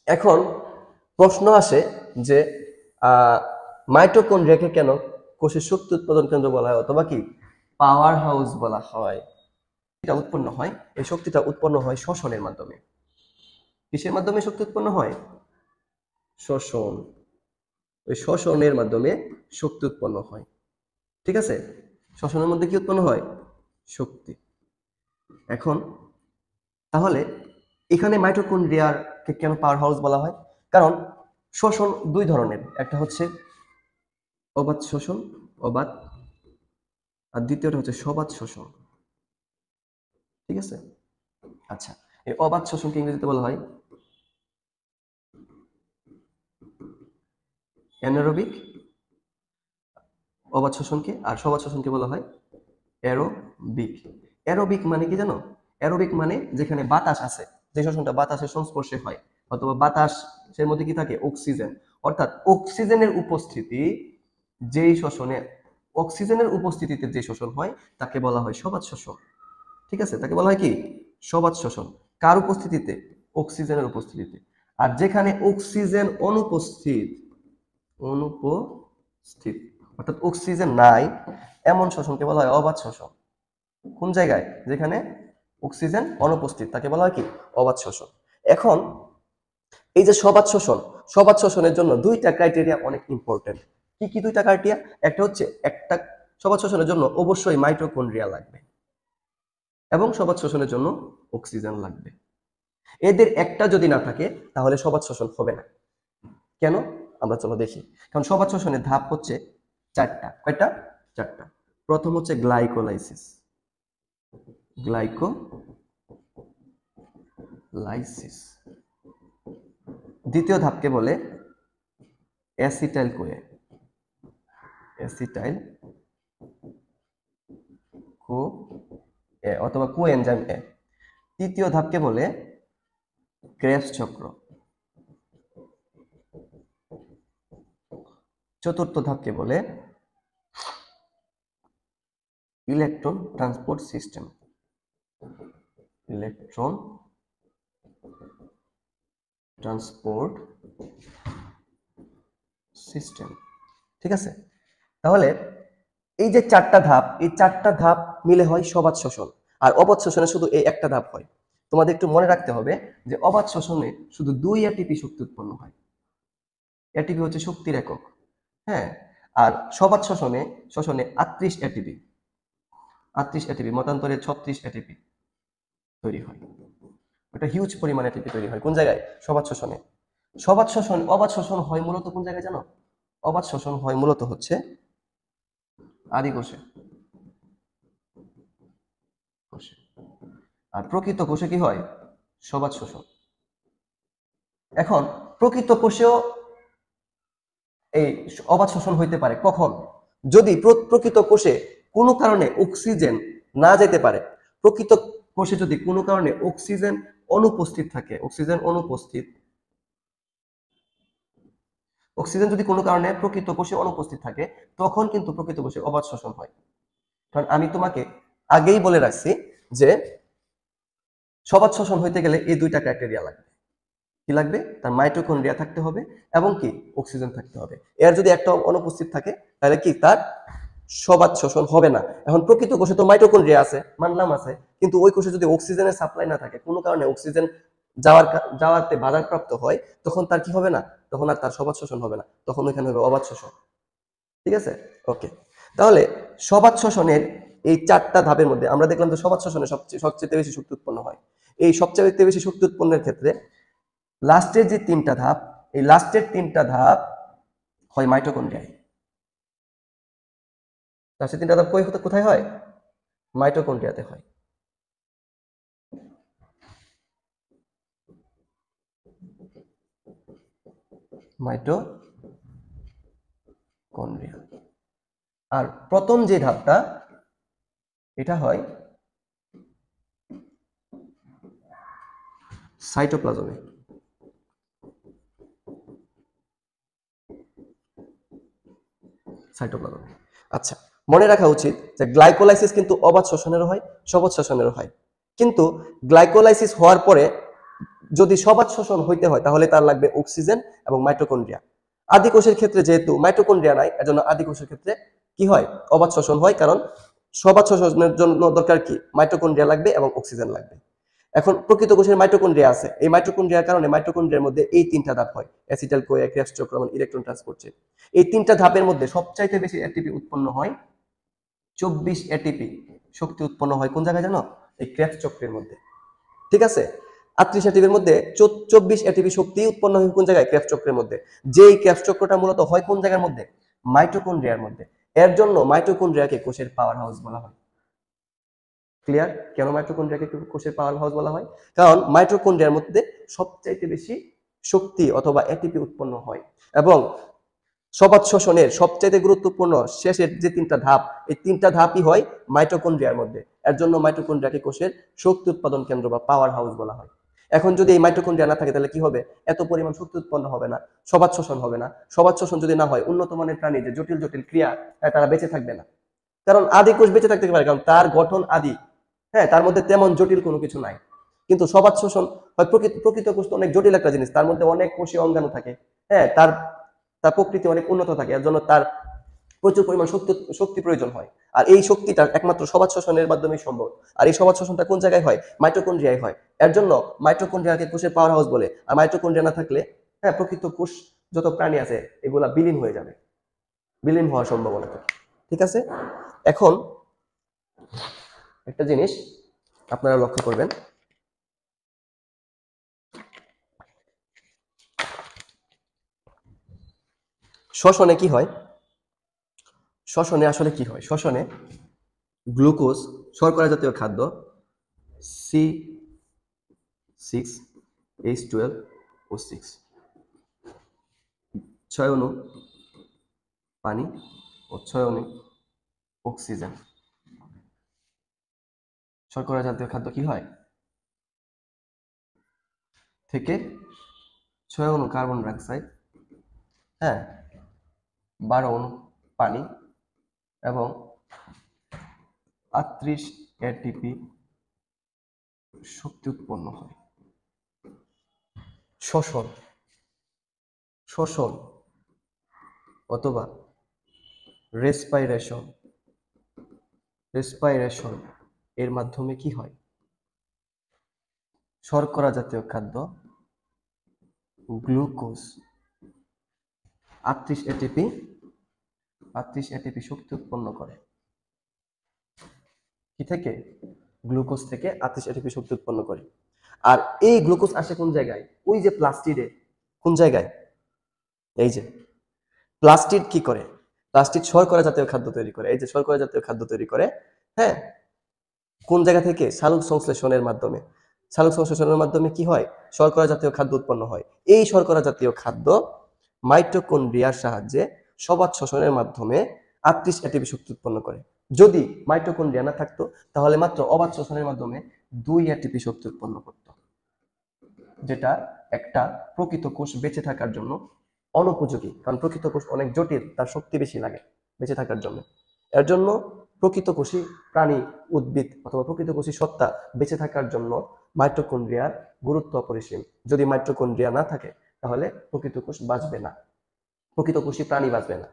এখন প্রশ্ন আসে যে মাইটোকন্ড্রিয়াকে কেন কোষের শক্তি উৎপাদন কেন্দ্র বলা হয় অথবা কি পাওয়ার হাউস বলা হয়? এটা উৎপন্ন হয়, এই শক্তিটা উৎপন্ন হয় শ্বসনের মাধ্যমে। কিসের মাধ্যমে শক্তি উৎপন্ন হয়? শ্বসন। ওই শ্বসনের মাধ্যমে শক্তি উৎপন্ন হয়। ঠিক আছে, শ্বসনের মধ্যে কি উৎপন্ন হয়? শক্তি। এখন তাহলে এখানে মাইটোকন্ড্রিয়াকে কেন পাওয়ার হাউস বলা হয়? কারণ শ্বসন দুই ধরনের, একটা হচ্ছে অবাধ শ্বসন, অবাধ, আর দ্বিতীয়টা হচ্ছে সবাধ শ্বসন। ঠিক আছে, আচ্ছা, এই অবাধ শ্বসনকে ইংরেজিতে বলা হয় অ্যানারোবিক, অবাধ শ্বসনকে, আর সবাধ শ্বসনকে বলা হয় অ্যারোবিক। অ্যারোবিক মানে কি জানো? অ্যারোবিক মানে যেখানে বাতাস আছে, যে শ্বসনটা বাতাসের সংস্পর্শে হয়, অথবা বাতাসের মধ্যে কি থাকে? অক্সিজেন। অর্থাৎ অক্সিজেনের উপস্থিতি, যেই শ্বসনে অক্সিজেনের উপস্থিতিতে যে শ্বসন হয় তাকে বলা হয় সবাধ শ্বসন। ঠিক আছে, তাকে বলা হয় কি? সবাধ শ্বসন। কার উপস্থিতিতে? অক্সিজেনের উপস্থিতিতে। আর যেখানে অক্সিজেন অনুপস্থিত, অনুপস্থিত অর্থাৎ অক্সিজেন নাই, এমন শ্বসনকে বলা হয় অবাধ শ্বসন। কোন জায়গায়? যেখানে অক্সিজেন অনুপস্থিত, তাকে বলা হয় কি? অবাধ শ্বসন। এখন এই যে সবাধ শ্বসন, সবাধ শ্বসনের জন্য দুইটা ক্রাইটেরিয়া অনেক ইম্পর্টেন্ট। কি কি দুইটা ক্রাইটেরিয়া? একটা হচ্ছে, একটা সবাধ শ্বসনের জন্য অবশ্যই মাইটোকন্ড্রিয়া লাগবে, এবং সবাধ শোষণের জন্য অক্সিজেন লাগবে। এদের একটা যদি না থাকে তাহলে সবাধ শোষণ হবে না। কেন? আমরা চলো দেখি। কারণ সবাধ শোষণের ধাপ হচ্ছে চারটা। কয়টা? চারটা। প্রথম হচ্ছে গ্লাইকোলাইসিস, গ্লাইকোলাইসিস। দ্বিতীয় ধাপকে বলে অ্যাসিটাইল কোয়ে, অ্যাসিটাইল কো এ অথবা কোএনজাইম এ। তৃতীয় ধাপকে বলে ক্রেবস চক্র। চতুর্থ ধাপকে বলে electron transport system, electron transport system. ঠিক আছে, তাহলে এই যে চারটা ধাপ, এই চারটা ধাপ মিলে হয় সবাধ শোষণ। আর অবাধ শোষণে শুধু এই একটা ধাপ হয়। তোমাদের একটু মনে রাখতে হবে যে অবাধ শোষণে শুধু 2 এটিপি শক্তি উৎপন্ন হয়। এটিপি হচ্ছে শক্তির একক। হ্যাঁ, আর সবাধ শোষণে 38 এটিপি, 38 এটিপি মতান্তরে 36 এটিপি তৈরি হয়। একটা হিউজ পরিমাণে এটিপি তৈরি হয় কোন জায়গায়? সবাধ শোষণে। সবাধ শোষণ, অবাধ শোষণ হয় মূলত কোন জায়গায় জানো? অবাধ শোষণ হয় মূলত হচ্ছে আদি কোষে, আর প্রকৃত কোষে কি হয়? সবাধ শোষণ। এখন প্রকৃত কোষেও এই অবাধ শোষণ হইতে পারে কখন? যদি প্রকৃত কোষে কোনো কারণে অক্সিজেন না যেতে পারে, প্রকৃত কোষে যদি কোনো কারণে অক্সিজেন অনুপস্থিত থাকে, অক্সিজেন অনুপস্থিত, অক্সিজেন যদি কোনো কারণে প্রকৃত কোষে অনুপস্থিত থাকে, তখন কিন্তু প্রকৃত কোষে অবাধ শোষণ হয়। কারণ আমি তোমাকে আগেই বলে রাখছি যে সবাধ শোষণ হইতে গেলে এই দুইটা ক্রাইটেরিয়া লাগবে। কি লাগবে? তার মাইটোকন্ড্রিয়া থাকতে হবে এবং কি অক্সিজেন থাকতে হবে। এর যদি একটা অনুপস্থিত থাকে তাহলে কি তার সবাধ শোষণ হবে না। এখন প্রকৃত কোষে তো মাইটোকন্ড্রিয়া আছে, মানলাম আছে, কিন্তু ওই কোষে যদি অক্সিজেনের সাপ্লাই না থাকে, কোনো কারণে অক্সিজেন যাওয়াতে বাধাপ্রাপ্ত হয়, তখন তার কি হবে না? তখন আর তার সবাধ শোষণ হবে না, তখন ওইখানে হবে অবাধ শোষণ। ঠিক আছে, ওকে। তাহলে সবাধ শোষণের এই চারটা ধাপের মধ্যে আমরা দেখলাম যে সবাধ শোষণে সবচেয়ে বেশি শক্তি উৎপন্ন হয়। এই সবচেয়ে বেশি শক্তি উৎপন্নের ক্ষেত্রে লাস্টের যে তিনটা ধাপ, এই লাস্টের তিনটা ধাপ হয় মাইটোকন্ড্রিয়ায়। লাস্টের তিনটা ধাপ কোথায় হয়? মাইটোকন্ড্রিয়াতে হয়। মাইটোকন্ড্রিয়া। আর প্রথম যে ধাপটা, এটা হয় সাইটোপ্লাজমে। সাইটোপ্লাজমে। আচ্ছা, মনে রাখা উচিত যে গ্লাইকোলাইসিস কিন্তু অবাধ শোষণেরও হয়, সবাধ শোষণেরও হয়। কিন্তু গ্লাইকোলাইসিস হওয়ার পরে যদি সবাত শ্বসন হইতে হয় তাহলে তার লাগবে অক্সিজেন এবং মাইটোকন্ড্রিয়া। আদি কোষের ক্ষেত্রে যেহেতু মাইটোকন্ড্রিয়া নাই, এজন্য আদি কোষের ক্ষেত্রে কি হয়, অবাত শ্বসন হয়, কারণ সবাত শ্বসনের জন্য দরকার কি, মাইটোকন্ড্রিয়া লাগবে এবং অক্সিজেন লাগবে। এখন প্রকৃত কোষের মাইটোকন্ড্রিয়া আছে, এই মাইটোকন্ড্রিয়ার কারণে মাইটোকন্ড্রিয়ার মধ্যে এই তিনটা ধাপ হয়, অ্যাসিটাইল কোয়া, ক্রেবস চক্র এবং ইলেকট্রন ট্রান্সপোর্ট চেইন। এই তিনটা ধাপের মধ্যে সবচাইতে বেশি এটিপি উৎপন্ন হয়, 24 এটিপি শক্তি উৎপন্ন হয় কোন জায়গায় জানো, এই ক্রেবস চক্রের মধ্যে। ঠিক আছে, 38 এটিপির মধ্যে 24 এটিপি শক্তি উৎপন্ন হয় কোন জায়গায়, ক্রেবস চক্রের মধ্যে। যেই ক্রেবস চক্রটা মূলত হয় কোন জায়গার মধ্যে, মাইটোকন্ড্রিয়ার মধ্যে। এর জন্য মাইটোকন্ড্রিয়াকে কোষের পাওয়ার হাউস বলা হয়। ক্লিয়ার? কেন মাইটোকন্ড্রিয়াকে কোষের পাওয়ার হাউস বলা হয়? কারণ মাইটোকন্ড্রিয়ার মধ্যে সবচাইতে বেশি শক্তি অথবা এটিপি উৎপন্ন হয়, এবং সবাত শ্বসনের সবচাইতে গুরুত্বপূর্ণ শেষের যে তিনটা ধাপ, এই তিনটা ধাপই হয় মাইটোকন্ড্রিয়ার মধ্যে। এর জন্য মাইটোকন্ড্রিয়াকে কোষের শক্তি উৎপাদন কেন্দ্র বা পাওয়ার হাউস বলা হয়। এখন যদি এই মাইটোকন্ড্রিয়া না থাকে তাহলে কি হবে, এত পরিমাণ শক্তি উৎপন্ন হবে না, সবাত শ্বসন হবে না। সবাত শ্বসন যদি না হয়, উন্নত মানের প্রাণী যে জটিল জটিল ক্রিয়া, তারা বেঁচে থাকবে না। কারণ আদি কোষ বেঁচে থাকতে পারে, কারণ তার গঠন আদি, হ্যাঁ, তার মধ্যে তেমন জটিল কোনো কিছু নাই। কিন্তু সবাত শ্বসন হয়, প্রকৃত কোষ তো অনেক জটিল একটা জিনিস, তার মধ্যে অনেক কোষীয় অঙ্গাণু থাকে, হ্যাঁ, তার তার প্রকৃতি অনেক উন্নত থাকে, এর জন্য তার প্রচুর পরিমাণ শক্তি প্রয়োজন হয়। আর এই শক্তিটা একমাত্র সবাত শ্বসনের মাধ্যমেই সম্ভব। আর এই সবাত শ্বসনটা কোন জায়গায় হয়, মাইটোকন্ড্রিয়ায় হয়। এর জন্য মাইটোকন্ড্রিয়াকে কোষের পাওয়ার হাউস বলে। আর মাইটোকন্ড্রিয়া না থাকলে, হ্যাঁ, প্রকৃত কোষ যত প্রাণী আছে এগুলা বিলীন হয়ে যাবে, বিলীন হওয়ার সম্ভাবনা থাকে। ঠিক আছে, এখন একটা জিনিস আপনারা লক্ষ্য করবেন, শ্বসনে কি হয়, শ্বসনে আসলে কি হয়, শ্বসনে গ্লুকোজ, শর্করা জাতীয় খাদ্য, C6H12O6, 6 অণু পানি ও 6 অণু অক্সিজেন। শর্করা জাতীয় খাদ্য কি হয়, থেকে 6 অণু কার্বন ডাইঅক্সাইড, হ্যাঁ, 12 অণু পানি এবং 38 এটিপি শক্তি উৎপন্ন হয়। শ্বসন, শ্বসন অথবা রেসপাইরেশন, রেসপাইরেশন এর মাধ্যমে কি হয়, শর্করা জাতীয় খাদ্য, গ্লুকোজ 38 এটিপি শক্তি উৎপন্ন করে। কি থেকে, গ্লুকোজ থেকে 38 এটিপি শক্তি উৎপন্ন করে। আর এই গ্লুকোজ আসে কোন জায়গায়, ওই যে প্লাস্টিডে, কোন জায়গায়, এই যে প্লাস্টিড কি করে, প্লাস্টিড শর্করা জাতীয় খাদ্য তৈরি করে, এই যে শর্করা জাতীয় খাদ্য তৈরি করে, হ্যাঁ, কোন জায়গা থেকে, সালোক সংশ্লেষণের মাধ্যমে। সালোক সংশ্লেষণের মাধ্যমে কি হয়, শর্করা জাতীয় খাদ্য উৎপন্ন হয়। এই শর্করা জাতীয় খাদ্য মাইটোকন্ড্রিয়ার সাহায্যে সবাত শ্বসনের মাধ্যমে 38 এটিপি শক্তি উৎপন্ন করে। যদি মাইটোকন্ড্রিয়া না থাকতো তাহলে মাত্র অবাত শ্বসনের মাধ্যমে 2 এটিপি শক্তি উৎপন্ন করত, যেটা একটা প্রকৃত কোষ বেঁচে থাকার জন্য অনুপযোগী, কারণ প্রকৃত কোষ অনেক জটিল, তার শক্তি বেশি লাগে বেঁচে থাকার জন্য। এর জন্য প্রকৃত কোষী প্রাণী, উদ্ভিদ অথবা প্রকৃত কোষী সত্তা বেঁচে থাকার জন্য মাইটোকন্ড্রিয়ার গুরুত্ব অপরিসীম। যদি মাইটোকন্ড্রিয়া না থাকে তাহলে প্রকৃত কোষ বাঁচবে না, প্রকৃত কোষী প্রাণী বাঁচবে না।